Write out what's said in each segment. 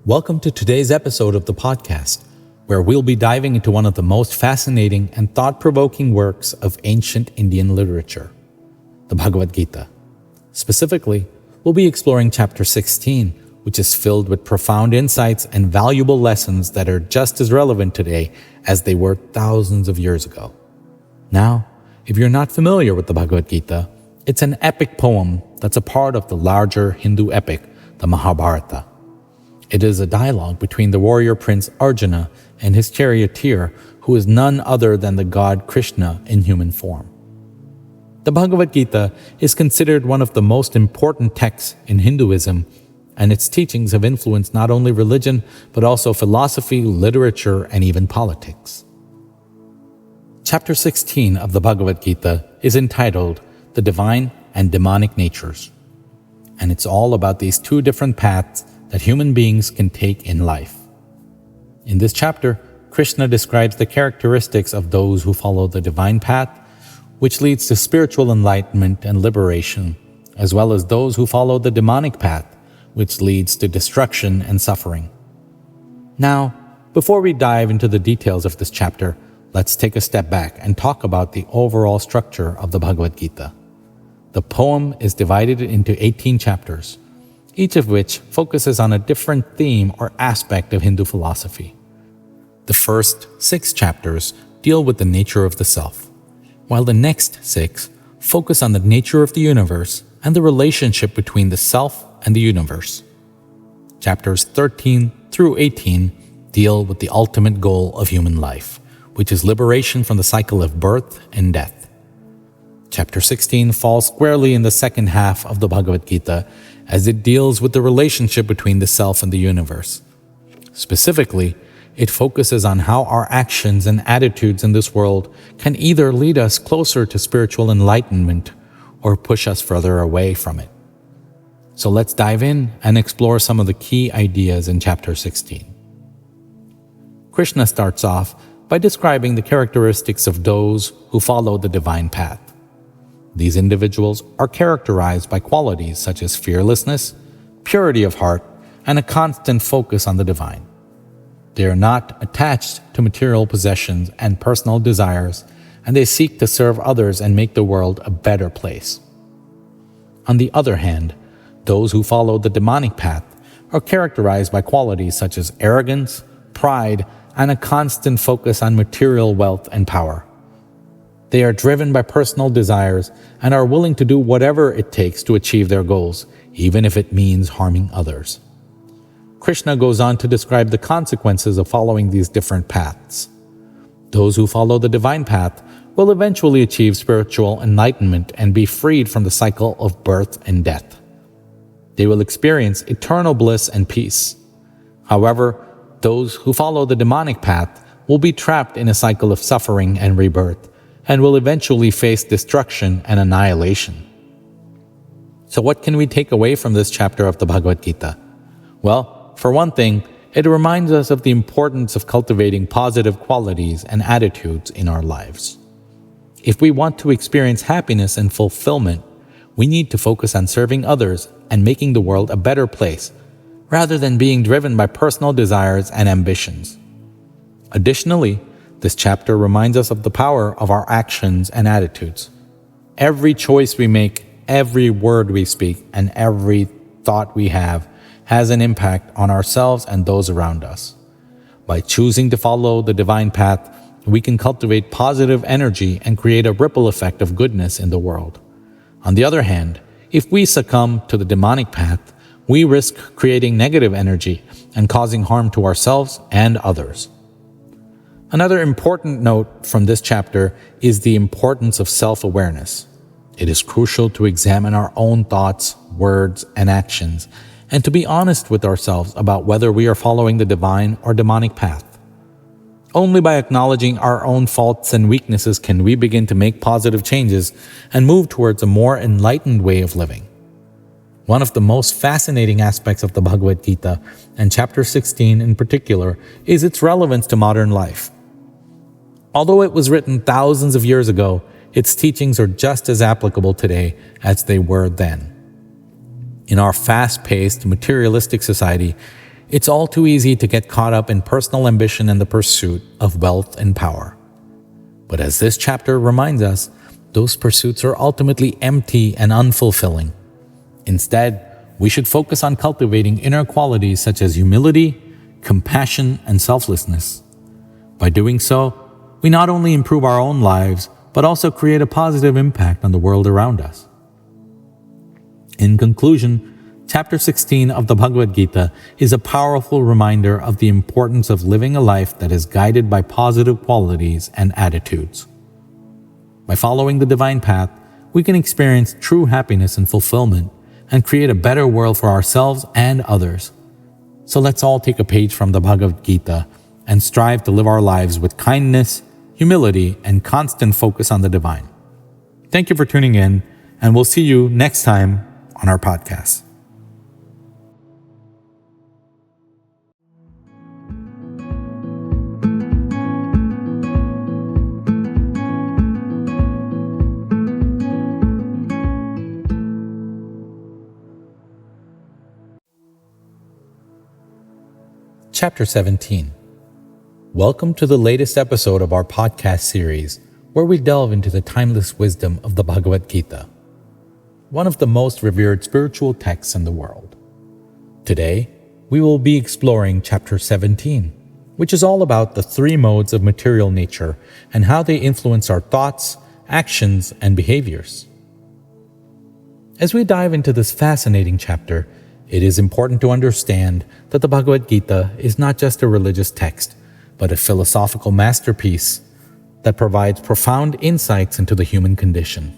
Welcome to today's episode of the podcast, where we'll be diving into one of the most fascinating and thought-provoking works of ancient Indian literature, the Bhagavad Gita. Specifically, we'll be exploring chapter 16, which is filled with profound insights and valuable lessons that are just as relevant today as they were thousands of years ago. Now, if you're not familiar with the Bhagavad Gita, it's an epic poem that's a part of the larger Hindu epic, the Mahabharata. It is a dialogue between the warrior prince Arjuna and his charioteer, who is none other than the god Krishna in human form. The Bhagavad Gita is considered one of the most important texts in Hinduism, and its teachings have influenced not only religion, but also philosophy, literature, and even politics. Chapter 16 of the Bhagavad Gita is entitled The Divine and Demonic Natures, and it's all about these two different paths that human beings can take in life. In this chapter, Krishna describes the characteristics of those who follow the divine path, which leads to spiritual enlightenment and liberation, as well as those who follow the demonic path, which leads to destruction and suffering. Now, before we dive into the details of this chapter, let's take a step back and talk about the overall structure of the Bhagavad Gita. The poem is divided into 18 chapters, each of which focuses on a different theme or aspect of Hindu philosophy. The first 6 chapters deal with the nature of the self, while the next 6 focus on the nature of the universe and the relationship between the self and the universe. Chapters 13 through 18 deal with the ultimate goal of human life, which is liberation from the cycle of birth and death. Chapter 16 falls squarely in the second half of the Bhagavad Gita, as it deals with the relationship between the self and the universe. Specifically, it focuses on how our actions and attitudes in this world can either lead us closer to spiritual enlightenment or push us further away from it. So let's dive in and explore some of the key ideas in chapter 16. Krishna starts off by describing the characteristics of those who follow the divine path. These individuals are characterized by qualities such as fearlessness, purity of heart, and a constant focus on the divine. They are not attached to material possessions and personal desires, and they seek to serve others and make the world a better place. On the other hand, those who follow the demonic path are characterized by qualities such as arrogance, pride, and a constant focus on material wealth and power. They are driven by personal desires and are willing to do whatever it takes to achieve their goals, even if it means harming others. Krishna goes on to describe the consequences of following these different paths. Those who follow the divine path will eventually achieve spiritual enlightenment and be freed from the cycle of birth and death. They will experience eternal bliss and peace. However, those who follow the demonic path will be trapped in a cycle of suffering and rebirth, and will eventually face destruction and annihilation. So what can we take away from this chapter of the Bhagavad Gita? Well, for one thing, it reminds us of the importance of cultivating positive qualities and attitudes in our lives. If we want to experience happiness and fulfillment, we need to focus on serving others and making the world a better place, rather than being driven by personal desires and ambitions. Additionally, this chapter reminds us of the power of our actions and attitudes. Every choice we make, every word we speak, and every thought we have has an impact on ourselves and those around us. By choosing to follow the divine path, we can cultivate positive energy and create a ripple effect of goodness in the world. On the other hand, if we succumb to the demonic path, we risk creating negative energy and causing harm to ourselves and others. Another important note from this chapter is the importance of self-awareness. It is crucial to examine our own thoughts, words, and actions, and to be honest with ourselves about whether we are following the divine or demonic path. Only by acknowledging our own faults and weaknesses can we begin to make positive changes and move towards a more enlightened way of living. One of the most fascinating aspects of the Bhagavad Gita, and chapter 16 in particular, is its relevance to modern life. Although it was written thousands of years ago, its teachings are just as applicable today as they were then. In our fast-paced, materialistic society, It's all too easy to get caught up in personal ambition and the pursuit of wealth and power. But as this chapter reminds us, those pursuits are ultimately empty and unfulfilling. Instead, we should focus on cultivating inner qualities such as humility, compassion, and selflessness. By doing so, we not only improve our own lives, but also create a positive impact on the world around us. In conclusion, Chapter 16 of the Bhagavad Gita is a powerful reminder of the importance of living a life that is guided by positive qualities and attitudes. By following the divine path, we can experience true happiness and fulfillment and create a better world for ourselves and others. So let's all take a page from the Bhagavad Gita and strive to live our lives with kindness, humility, and constant focus on the divine. Thank you for tuning in, and we'll see you next time on our podcast. Chapter 17. Welcome to the latest episode of our podcast series, where we delve into the timeless wisdom of the Bhagavad Gita, one of the most revered spiritual texts in the world. Today, we will be exploring Chapter 17, which is all about the three modes of material nature and how they influence our thoughts, actions, and behaviors. As we dive into this fascinating chapter, it is important to understand that the Bhagavad Gita is not just a religious text, but a philosophical masterpiece that provides profound insights into the human condition.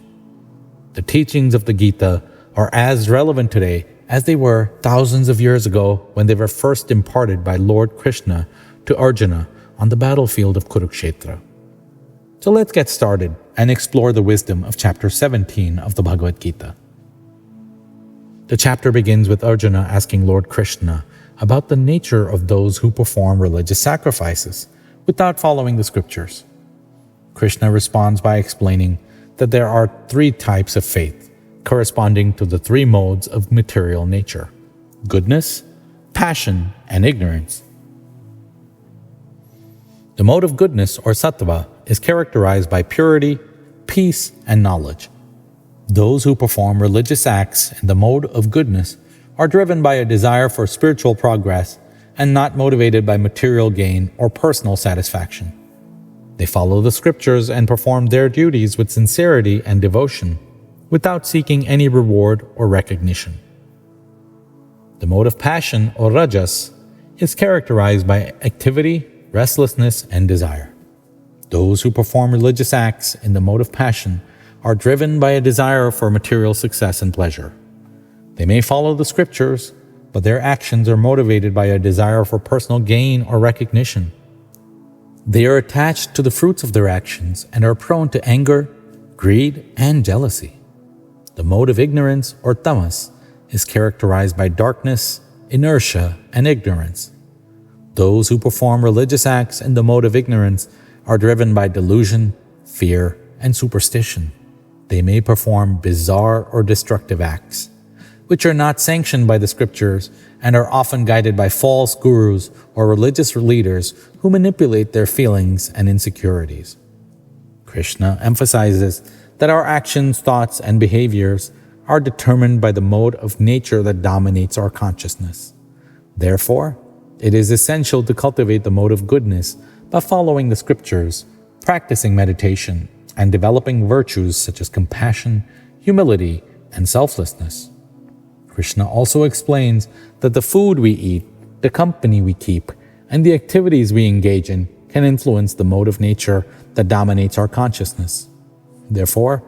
The teachings of the Gita are as relevant today as they were thousands of years ago when they were first imparted by Lord Krishna to Arjuna on the battlefield of Kurukshetra. So let's get started and explore the wisdom of Chapter 17 of the Bhagavad Gita. The chapter begins with Arjuna asking Lord Krishna about the nature of those who perform religious sacrifices without following the scriptures. Krishna responds by explaining that there are three types of faith, corresponding to the three modes of material nature: goodness, passion, and ignorance. The mode of goodness, or sattva, is characterized by purity, peace, and knowledge. Those who perform religious acts in the mode of goodness are driven by a desire for spiritual progress and not motivated by material gain or personal satisfaction. They follow the scriptures and perform their duties with sincerity and devotion, without seeking any reward or recognition. The mode of passion, or rajas, is characterized by activity, restlessness, and desire. Those who perform religious acts in the mode of passion are driven by a desire for material success and pleasure. They may follow the scriptures, but their actions are motivated by a desire for personal gain or recognition. They are attached to the fruits of their actions and are prone to anger, greed, and jealousy. The mode of ignorance, or tamas, is characterized by darkness, inertia, and ignorance. Those who perform religious acts in the mode of ignorance are driven by delusion, fear, and superstition. They may perform bizarre or destructive acts, which are not sanctioned by the scriptures and are often guided by false gurus or religious leaders who manipulate their feelings and insecurities. Krishna emphasizes that our actions, thoughts, and behaviors are determined by the mode of nature that dominates our consciousness. Therefore, it is essential to cultivate the mode of goodness by following the scriptures, practicing meditation, and developing virtues such as compassion, humility, and selflessness. Krishna also explains that the food we eat, the company we keep, and the activities we engage in can influence the mode of nature that dominates our consciousness. Therefore,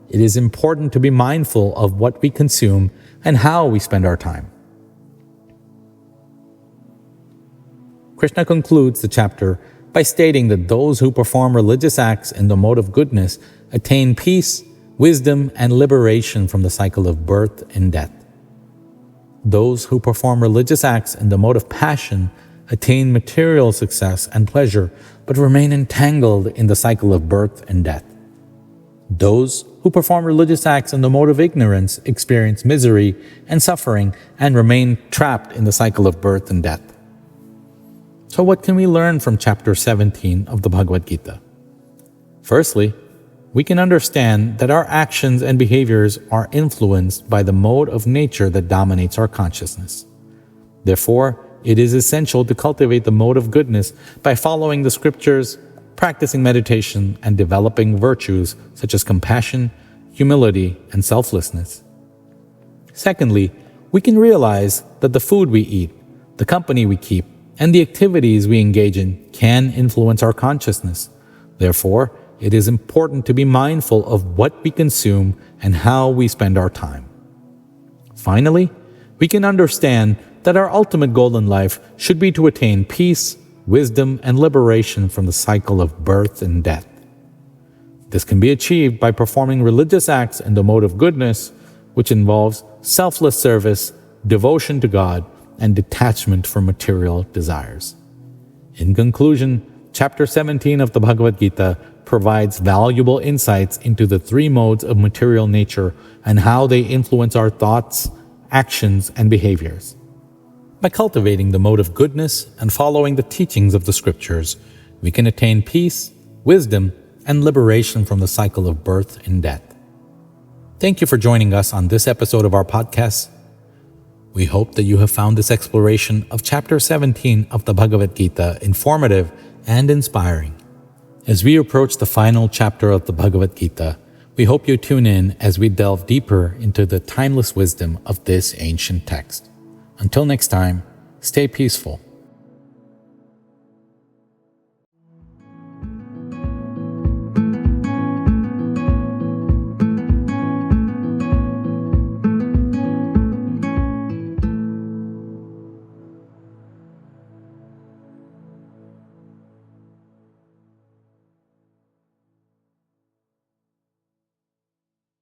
it is important to be mindful of what we consume and how we spend our time. Krishna concludes the chapter by stating that those who perform religious acts in the mode of goodness attain peace, wisdom, and liberation from the cycle of birth and death. Those who perform religious acts in the mode of passion attain material success and pleasure, but remain entangled in the cycle of birth and death. Those who perform religious acts in the mode of ignorance experience misery and suffering and remain trapped in the cycle of birth and death. So what can we learn from chapter 17 of the Bhagavad Gita? Firstly, we can understand that our actions and behaviors are influenced by the mode of nature that dominates our consciousness. Therefore, it is essential to cultivate the mode of goodness by following the scriptures, practicing meditation, and developing virtues such as compassion, humility, and selflessness. Secondly, we can realize that the food we eat, the company we keep, and the activities we engage in can influence our consciousness. Therefore, it is important to be mindful of what we consume and how we spend our time. Finally, we can understand that our ultimate goal in life should be to attain peace, wisdom, and liberation from the cycle of birth and death. This can be achieved by performing religious acts in the mode of goodness, which involves selfless service, devotion to God, and detachment from material desires. In conclusion, chapter 17 of the Bhagavad Gita provides valuable insights into the three modes of material nature and how they influence our thoughts, actions, and behaviors. By cultivating the mode of goodness and following the teachings of the scriptures, we can attain peace, wisdom, and liberation from the cycle of birth and death. Thank you for joining us on this episode of our podcast. We hope that you have found this exploration of chapter 17 of the Bhagavad Gita informative and inspiring. As we approach the final chapter of the Bhagavad Gita, we hope you tune in as we delve deeper into the timeless wisdom of this ancient text. Until next time, stay peaceful.